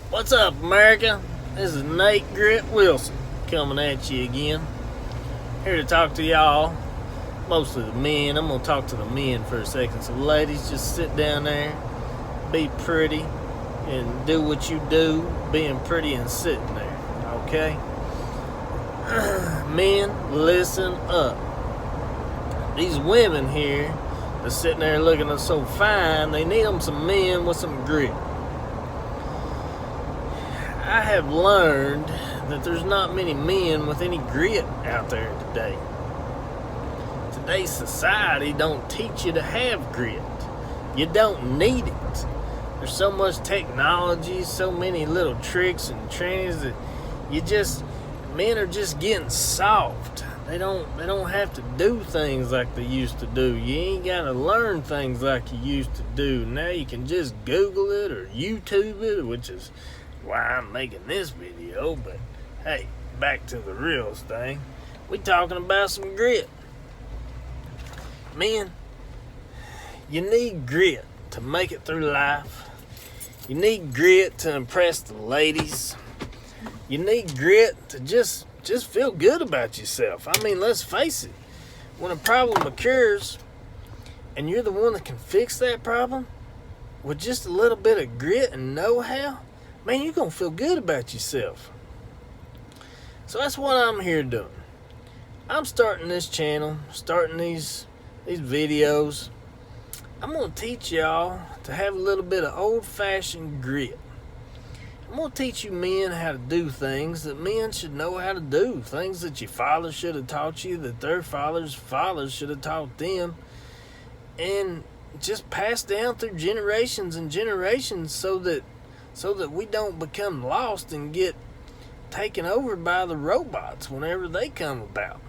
What's up, America? This is Nate Grit Wilson coming at you again. Here to talk to y'all, mostly the men. I'm going to talk to the men for a second. So, ladies, just sit down there, be pretty, and do what you do, being pretty and sitting there, okay? Men, listen up. These women here that's sitting there looking so fine, they need them some men with some grit. I have learned that there's not many men with any grit out there today. Today's society don't teach you to have grit. You don't need it. There's so much technology, so many little tricks and trainings that men are just getting soft. They don't have to do things like they used to do. You ain't gotta learn things like you used to do. Now you can just Google it or YouTube it, which is why I'm making this video. But hey, back to the real thing. We talking about some grit. Men, you need grit to make it through life. You need grit to impress the ladies. You need grit to just feel good about yourself. I mean, let's face it. When a problem occurs and you're the one that can fix that problem with just a little bit of grit and know-how, man, you're going to feel good about yourself. So that's what I'm here doing. I'm starting this channel, starting these videos. I'm going to teach y'all to have a little bit of old-fashioned grit. I'm going to teach you men how to do things that men should know how to do. Things that your father should have taught you, that their fathers should have taught them. And just pass down through generations and generations so that we don't become lost and get taken over by the robots whenever they come about.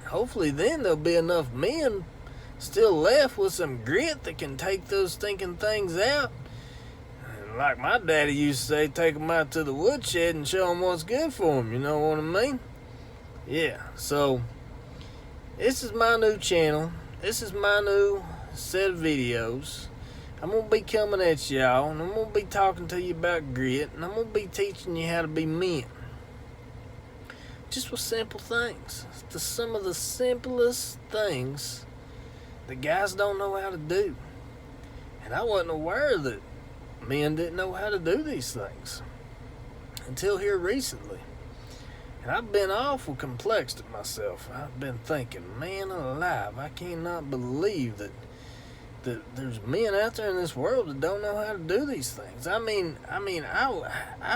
Hopefully then there'll be enough men still left with some grit that can take those stinking things out. And like my daddy used to say, take them out to the woodshed and show them what's good for them. You know what I mean? Yeah, so this is my new channel. This is my new set of videos. I'm going to be coming at y'all, and I'm going to be talking to you about grit, and I'm going to be teaching you how to be men. Just with simple things. Just some of the simplest things that guys don't know how to do. And I wasn't aware that men didn't know how to do these things until here recently. And I've been awful complexed at myself. I've been thinking, man alive, I cannot believe that there's men out there in this world that don't know how to do these things. I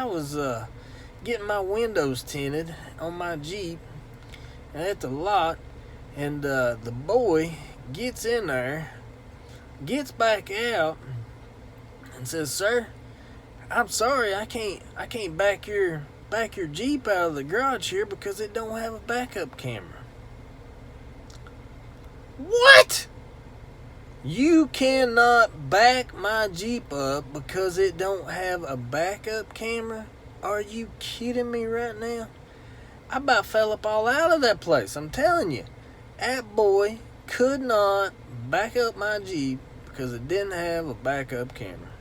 was getting my windows tinted on my Jeep at the lot, and the boy gets in there, gets back out, and says, "Sir, I'm sorry, I can't back your Jeep out of the garage here because it don't have a backup camera." What? You cannot back my Jeep up because it don't have a backup camera? Are you kidding me right now? I about fell up all out of that place. I'm telling you. That boy could not back up my Jeep because it didn't have a backup camera.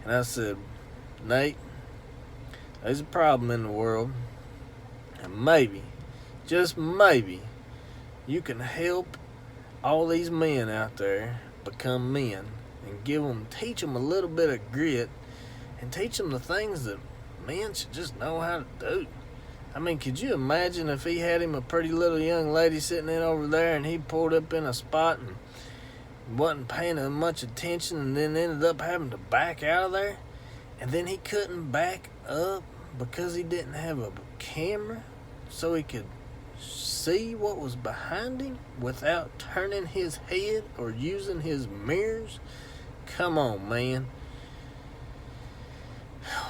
And I said, Nate, there's a problem in the world. And maybe, just maybe, you can help all these men out there become men and teach them a little bit of grit and teach them the things that men should just know how to do. I mean, could you imagine if he had him a pretty little young lady sitting in over there and he pulled up in a spot and wasn't paying her much attention and then ended up having to back out of there, and then he couldn't back up because he didn't have a camera so he could see what was behind him without turning his head or using his mirrors? Come on, man.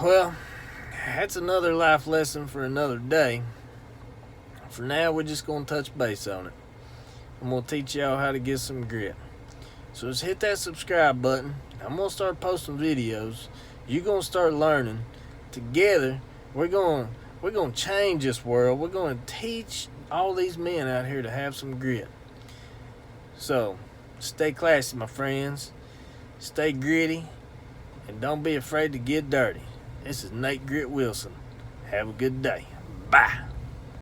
Well, that's another life lesson for another day. For now, we're just going to touch base on it. I'm going to teach y'all how to get some grit. So just hit that subscribe button. I'm going to start posting videos. You're going to start learning. Together, we're going to change this world. We're going to teach all these men out here to have some grit. So, stay classy, my friends. Stay gritty. and don't be afraid to get dirty. This is Nate Grit Wilson. Have a good day. Bye.